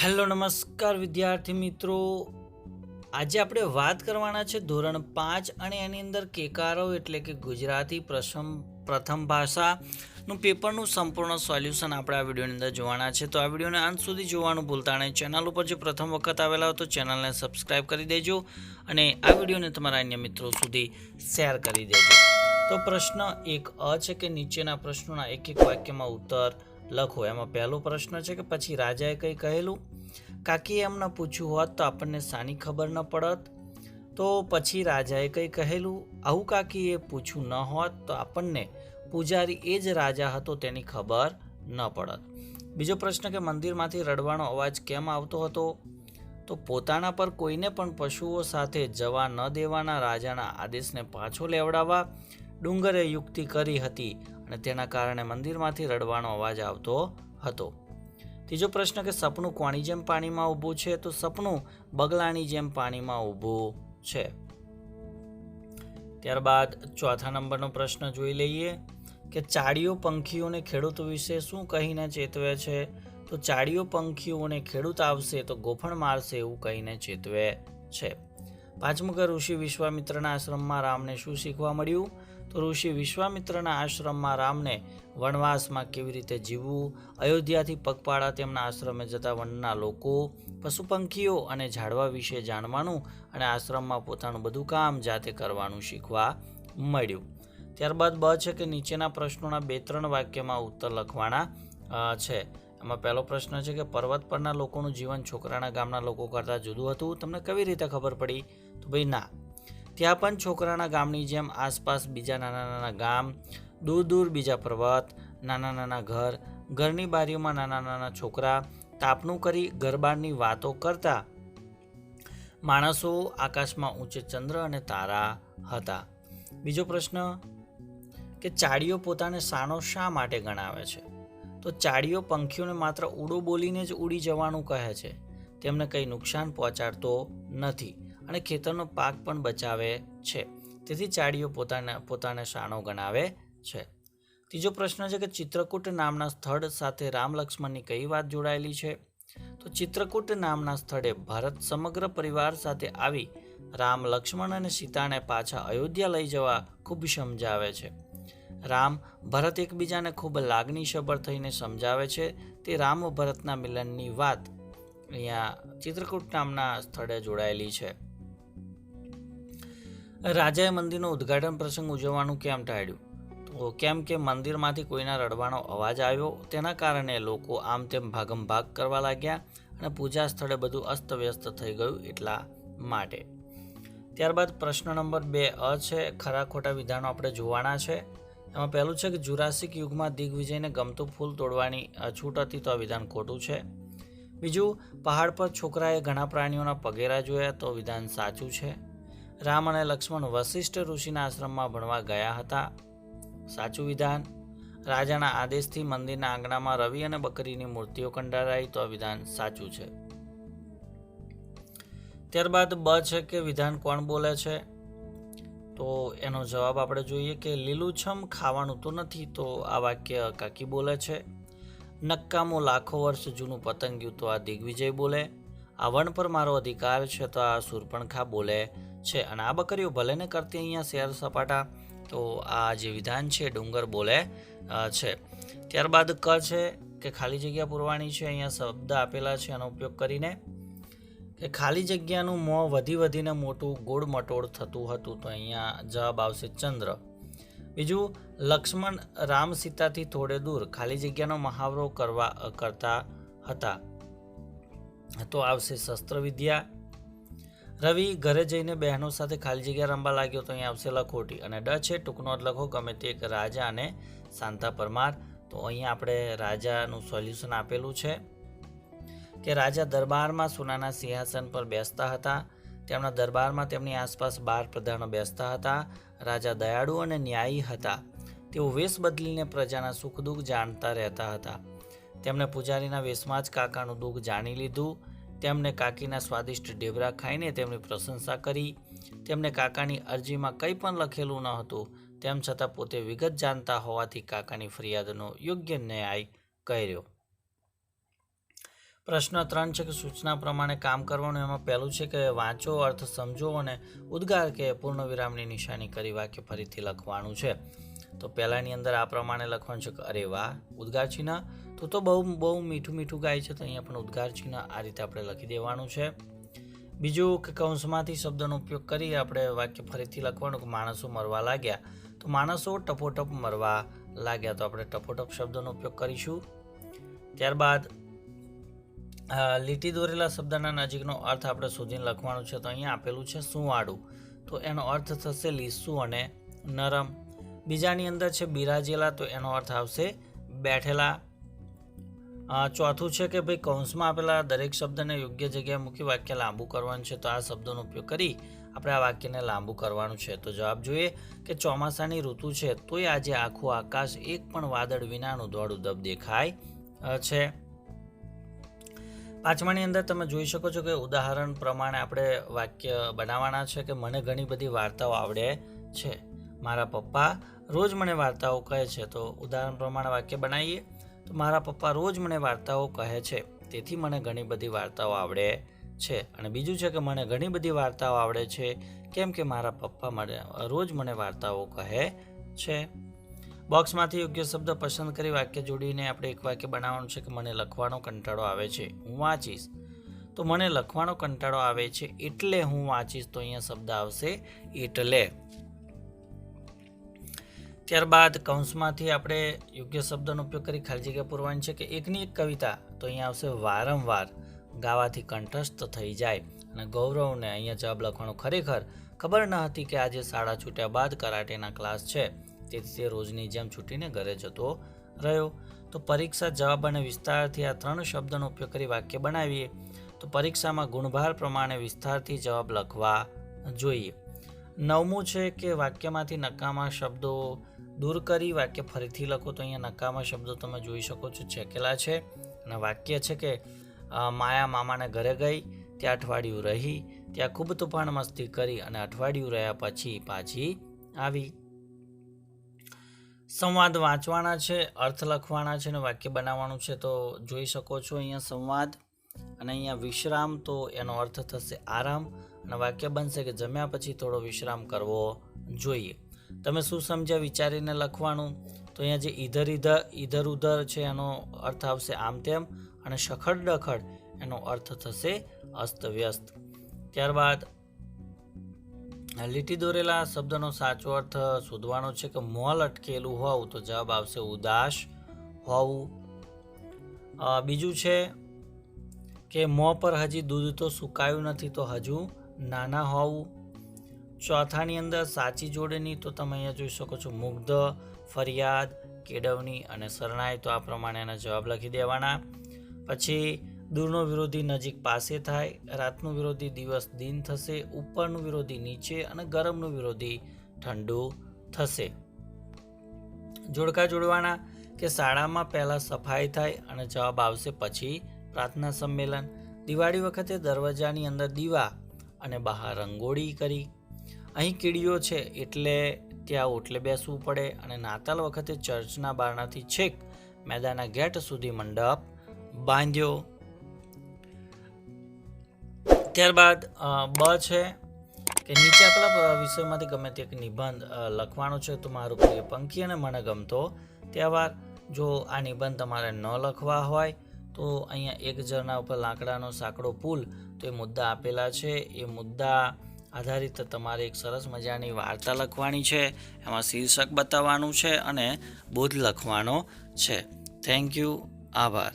Hello નમસ્કાર વિદ્યાર્થી મિત્રો, આજે આપણે વાત કરવાના છે ધોરણ 5 અને એની અંદર કેકારો એટલે કે ગુજરાતી પ્રથમ ભાષાનું પેપરનું સંપૂર્ણ સોલ્યુશન આપણે આ વિડીયોની અંદર જોવાના છે. તો આ વિડીયોને અંત સુધી જોવાનું ભૂલતા નહીં. ચેનલ ઉપર જે પ્રથમ વખત આવેલા હોય તો ચેનલને સબસ્ક્રાઈબ કરી દેજો અને આ વિડીયોને તમારા અન્ય મિત્રો સુધી શેર કરી દેજો. તો પ્રશ્ન 1 છે કે નીચેના પ્રશ્નોના એક એક વાક્યમાં ઉત્તર લખો. એમાં પહેલો પ્રશ્ન છે કે પછી રાજાએ કંઈ કહેલું. કાકીએ એમને પૂછ્યું હોત તો આપણને સાની ખબર ન પડત. તો પછી રાજાએ કંઈ કહેલું. આવું કાકીએ પૂછ્યું ન હોત તો આપણને પૂજારી એ જ રાજા હતો તેની ખબર ન પડત. બીજો પ્રશ્ન કે મંદિરમાંથી રડવાનો અવાજ કેમ આવતો હતો. તો પોતાના પર કોઈને પણ પશુઓ સાથે જવા ન દેવાના રાજાના આદેશને પાછો લેવડાવવા ડુંગરે યુક્તિ કરી હતી અને તેના કારણે મંદિરમાંથી રડવાનો અવાજ આવતો હતો. ત્રીજો પ્રશ્ન કે સપનું કોની જેમ પાણીમાં ઊભું છે. તો સપનું બગલાની જેમ પાણીમાં ઊભું છે. ત્યારબાદ ચોથા નંબરનો પ્રશ્ન જોઈ લઈએ કે ચાડીઓ પંખીઓને ખેડૂત વિશે શું કહીને ચેતવે છે. તો ચાડીઓ પંખીઓને ખેડૂત આવશે તો ગોફણ મારશે એવું કહીને ચેતવે છે. પાંચમું કે ઋષિ વિશ્વામિત્રના આશ્રમમાં રામને શું શીખવા મળ્યું. તો ઋષિ વિશ્વામિત્રના આશ્રમમાં રામને વનવાસમાં કેવી રીતે જીવવું, અયોધ્યાથી પગપાળા તેમના આશ્રમે જતા વનના લોકો, પશુ પંખીઓ અને ઝાડવા વિશે જાણવાનું અને આશ્રમમાં પોતાનું બધું કામ જાતે કરવાનું શીખવા મળ્યું. ત્યારબાદ બ છે કે નીચેના પ્રશ્નોના 2-3 વાક્યમાં ઉત્તર લખવાના છે. એમાં પહેલો પ્રશ્ન છે કે પર્વત પરના લોકોનું જીવન છોકરાના ગામના લોકો કરતાં જુદું હતું. તમને કેવી રીતે ખબર પડી. તો ભાઈ ના, ત્યાં પણ છોકરાના ગામની જેમ આસપાસ બીજા નાના નાના ગામ, દૂર દૂર બીજા પર્વત, નાના નાના ઘર, ઘરની બારીઓમાં નાના નાના છોકરા તાપણું કરી ગરબાની વાતો કરતા માણસો, આકાશમાં ઊંચે ચંદ્ર અને તારા હતા. બીજો પ્રશ્ન કે ચાડીઓ પોતાને સાણો શા માટે ગણાવે છે. તો ચાડીઓ પંખીઓને માત્ર ઉડો બોલીને જ ઉડી જવાનું કહે છે. તેમને કંઈ નુકસાન પહોંચાડતો નથી અને ખેતરનો પાક પણ બચાવે છે. તેથી ચાડીઓ પોતાને શાણો ગણાવે છે. ત્રીજો પ્રશ્ન છે કે ચિત્રકૂટ નામના સ્થળ સાથે રામ લક્ષ્મણની કઈ વાત જોડાયેલી છે. તો ચિત્રકૂટ નામના સ્થળે ભરત સમગ્ર પરિવાર સાથે આવી રામ, લક્ષ્મણ અને સીતાને પાછા અયોધ્યા લઈ જવા ખૂબ સમજાવે છે. રામ ભરત એકબીજાને ખૂબ લાગણીસભર થઈને સમજાવે છે. તે રામ ભરતના મિલનની વાત અહીંયા ચિત્રકૂટ નામના સ્થળે જોડાયેલી છે. રાજાએ મંદિરનો ઉદ્ઘાટન પ્રસંગ ઉજવવાનું કેમ ટાળ્યું. તો કેમ કે મંદિરમાંથી કોઈના રડવાનો અવાજ આવ્યો, તેના કારણે લોકો આમ તેમ ભાગમ ભાગ કરવા લાગ્યા અને પૂજા સ્થળે બધું અસ્તવ્યસ્ત થઈ ગયું એટલા માટે. ત્યારબાદ પ્રશ્ન નંબર 2 છે. ખરા ખોટા વિધાનો આપણે જોવાના છે. એમાં પહેલું છે કે જુરાસિક યુગમાં દિગ્વિજયને ગમતું ફૂલ તોડવાની છૂટ હતી, તો આ વિધાન ખોટું છે. બીજું, પહાડ પર છોકરાએ ઘણા પ્રાણીઓના પગેરા જોયા, તો વિધાન સાચું છે. રામ અને લક્ષ્મણ વશિષ્ઠ ઋષિના આશ્રમમાં ભણવા ગયા હતા, સાચું વિધાન. રાજાના આદેશથી મંદિરના આંગણામાં રવિ અને બકરીની મૂર્તિઓ કંડારાઈ, તો આ વિધાન સાચું છે. ત્યારબાદ બ છે કે વિધાન કોણ બોલે છે. તો એનો જવાબ આપણે જોઈએ કે લીલુંછમ ખાવાનું તો નથી, તો આ વાક્ય કાકી બોલે છે. નક્કામું લાખો વર્ષ જૂનું પતંગિયું, તો આ દિગ્વિજય બોલે. આ વન પર મારો અધિકાર છે, તો આ શૂર્પણખા બોલે છે. અને આ બકરીઓ ભલે ને કરતી અહીંયા શેર સપાટા, તો આ જે વિધાન છે ડુંગર બોલે છે. ત્યારબાદ ક છે કે ખાલી જગ્યા પૂરવાની છે. અહીંયા શબ્દ આપેલા છે, એનો ઉપયોગ કરીને કે ખાલી જગ્યાનું મોં વધી વધીને મોટું ગોળ મટોળ થતું હતું, તો અહીંયા જવાબ આવશે ચંદ્ર. બીજું, લક્ષ્મણ રામ સીતાથી થોડે દૂર ખાલી જગ્યાનો મહાવરો કરતા હતા, તો આવશે શસ્ત્ર વિદ્યા. રવિ ઘરે જઈને બહેનો સાથે ખાલી જગ્યા રમવા લાગ્યો, તો અહીંયા આવશે લખોટી. અને ડ છે ટૂંકનો જ લખો, ગમે તે એક રાજા અને શાંતા પરમાર. તો અહીંયા આપણે રાજાનું સોલ્યુશન આપેલું છે કે રાજા દરબારમાં સોનાના સિંહાસન પર બેસતા હતા. તેમના દરબારમાં તેમની આસપાસ 12 પ્રધાનો બેસતા હતા. રાજા દયાળુ અને ન્યાયી હતા. તેઓ વેશ બદલીને પ્રજાના સુખ દુઃખ જાણતા રહેતા હતા. તેમણે પૂજારીના વેશમાં જ કાકાનું દુઃખ જાણી લીધું. તેમને કાકીના સ્વાદિષ્ટ ઢેબરા ખાઈને તેમની પ્રશંસા કરી. તેમને કાકાની અરજીમાં કંઈ પણ લખેલું ન હતું, તેમ છતાં પોતે વિગત જાણતા હોવાથી કાકાની ફરિયાદનો યોગ્ય ન્યાય કર્યો. પ્રશ્ન 3 છે કે સૂચના પ્રમાણે કામ કરવાનું. એમાં પહેલું છે કે વાંચો, અર્થ સમજો અને ઉદ્ગાર કે પૂર્ણ વિરામની નિશાની કરી વાક્ય ફરીથી લખવાનું છે. તો પહેલાની અંદર આ પ્રમાણે લખવાનું છે કે અરે વાહ, ઉદ્ગાર ચિહ્ન. તું તો બહુ મીઠું મીઠું ગાય છે, તો અહીંયા પણ ઉદ્ગાર ચિહ્ન આ રીતે આપણે લખી દેવાનું છે. બીજું કે કૌંસમાંથી શબ્દનો ઉપયોગ કરી આપણે વાક્ય ફરીથી લખવાનું કે માણસો મરવા લાગ્યા. તો માણસો ટપોટપ મરવા લાગ્યા, તો આપણે ટપોટપ શબ્દનો ઉપયોગ કરીશું. ત્યારબાદ લીટી દોરેલા શબ્દના નજીકનો અર્થ આપણે શોધીને લખવાનું છે. તો અહીંયા આપેલું છે સુંવાળું, તો એનો અર્થ થશે લીસું અને નરમ. બીજાની અંદર છે બિરાજેલા, તો એનો અર્થ આવશે બેઠેલા. ચોથું છે કે ભાઈ કૌંસમાં આપેલા દરેક શબ્દને યોગ્ય જગ્યાએ મૂકી વાક્ય લાંબુ કરવાનું છે. તો આ શબ્દોનો ઉપયોગ કરી આપણે આ વાક્યને લાંબુ કરવાનું છે. તો જવાબ જોઈએ કે ચોમાસાની ઋતુ છે, તોય આજે આખું આકાશ એક પણ વાદળ વિનાનું દોડું દબ દેખાય છે. પાંચમાની અંદર તમે જોઈ શકો છો કે ઉદાહરણ પ્રમાણે આપણે વાક્ય બનાવવાના છે કે મને ઘણી બધી વાર્તાઓ આવડે છે. મારા પપ્પા રોજ મને વાર્તાઓ કહે છે. તો ઉદાહરણ પ્રમાણે વાક્ય બનાવીએ તો મારા પપ્પા રોજ મને વાર્તાઓ કહે છે, તેથી મને ઘણી બધી વાર્તાઓ આવડે છે. અને બીજું છે કે મને ઘણી બધી વાર્તાઓ આવડે છે કેમ કે મારા પપ્પા રોજ મને વાર્તાઓ કહે છે. બોક્સમાંથી યોગ્ય શબ્દ પસંદ કરી વાક્ય જોડીને આપણે એક વાક્ય બનાવવાનું છે કે મને લખવાનો કંટાળો આવે છે, હું વાંચીશ. તો મને લખવાનો કંટાળો આવે છે એટલે હું વાંચીશ. તો અહીંયા શબ્દ આવશે એટલે. ત્યારબાદ કૌંસમાંથી આપણે યોગ્ય શબ્દનો ઉપયોગ કરી ખાલી જગ્યા પૂરવાની છે કે એકની એક કવિતા. તો અહીંયા આવશે વારંવાર ગાવાથી કંઠસ્થ થઈ જાય. અને ગૌરવને અહીંયા જવાબ લખવાનો ખરેખર ખબર ન હતી કે આજે શાળા છૂટ્યા બાદ કરાટેના ક્લાસ છે, તેથી તે રોજની જેમ છૂટીને ઘરે જતો રહ્યો. તો પરીક્ષા, જવાબ અને વિસ્તારથી આ 3 શબ્દનો ઉપયોગ કરી વાક્ય બનાવીએ. તો પરીક્ષામાં ગુણભાર પ્રમાણે વિસ્તારથી જવાબ લખવા જોઈએ. 9મું છે કે વાક્યમાંથી નકામા શબ્દો દૂર કરી વાક્ય ફરીથી લખો. તો અહીંયા નકામા શબ્દો તમે જોઈ શકો છો છેકેલા છે. અને વાક્ય છે કે માયા મામાને ઘરે ગઈ, ત્યાં અઠવાડિયું રહી, ત્યાં ખૂબ તોફાન મસ્તી કરી અને અઠવાડિયું રહ્યા પછી પાછી આવી. સંવાદ વાંચવાના છે, અર્થ લખવાના છે અને વાક્ય બનાવવાનું છે. તો જોઈ શકો છો અહીંયા સંવાદ અને અહીંયા વિશ્રામ, તો એનો અર્થ થશે આરામ. અને વાક્ય બનશે કે જમ્યા પછી થોડો વિશ્રામ કરવો જોઈએ. તમે શું સમજ્યા વિચારીને લખવાનું. તો અહીંયા જે ઈધર ઉધર છે એનો અર્થ આવશે આમ તેમ. અને સખડ ડખડ એનો અર્થ થશે અસ્ત વ્યસ્ત. ત્યારબાદ લીટી દોરેલા શબ્દનો સાચો અર્થ શોધવાનો છે કે મોં લટકેલું હોવું. તો જવાબ આવશે ઉદાસ હોવું. બીજું છે કે મોં પર હજી દૂધ તો સુકાયું નથી, તો હજુ નાના હોવું. ચોથાની અંદર સાચી જોડણી. તો તમે અહીંયા જોઈ શકો છો મુગ્ધ, ફરિયાદ, કેળવણી અને શરણાઈ. તો આ પ્રમાણે એના જવાબ લખી દેવાના. પછી દૂરનો વિરોધી નજીક પાસે થાય, રાતનું વિરોધી દિવસ દિન થશે, ઉપરનું વિરોધી નીચે અને ગરમનું વિરોધી ઠંડુ થશે. જોડકા જોડવાના કે શાળામાં પહેલાં સફાઈ થાય અને જવાબ આવશે પછી પ્રાર્થના સંમેલન. દિવાળી વખતે દરવાજાની અંદર દીવા અને બહાર રંગોળી કરી. અહીં કીડીઓ છે એટલે ત્યાં ઓટલે બેસવું પડે. અને નાતાલ વખતે ચર્ચના બારણાથી છેક મેદાનના ગેટ સુધી મંડપ બાંધ્યો. ત્યારબાદ બ છે કે નીચે આપેલા વિષયમાંથી ગમે તે એક નિબંધ લખવાનો છે. તો મારું પ્રિય પંખી અને મને ગમતો તહેવાર. જો આ નિબંધ તમારે ન લખવા હોય તો અહીંયા એક ઝરણા ઉપર લાકડાનો સાંકડો પુલ, તો એ મુદ્દા આપેલા છે. એ મુદ્દા આધારિત તમારે એક સરસ મજાની વાર્તા લખવાની છે. એમાં શીર્ષક બતાવવાનું છે અને બોધ લખવાનો છે. Thank you. આભાર.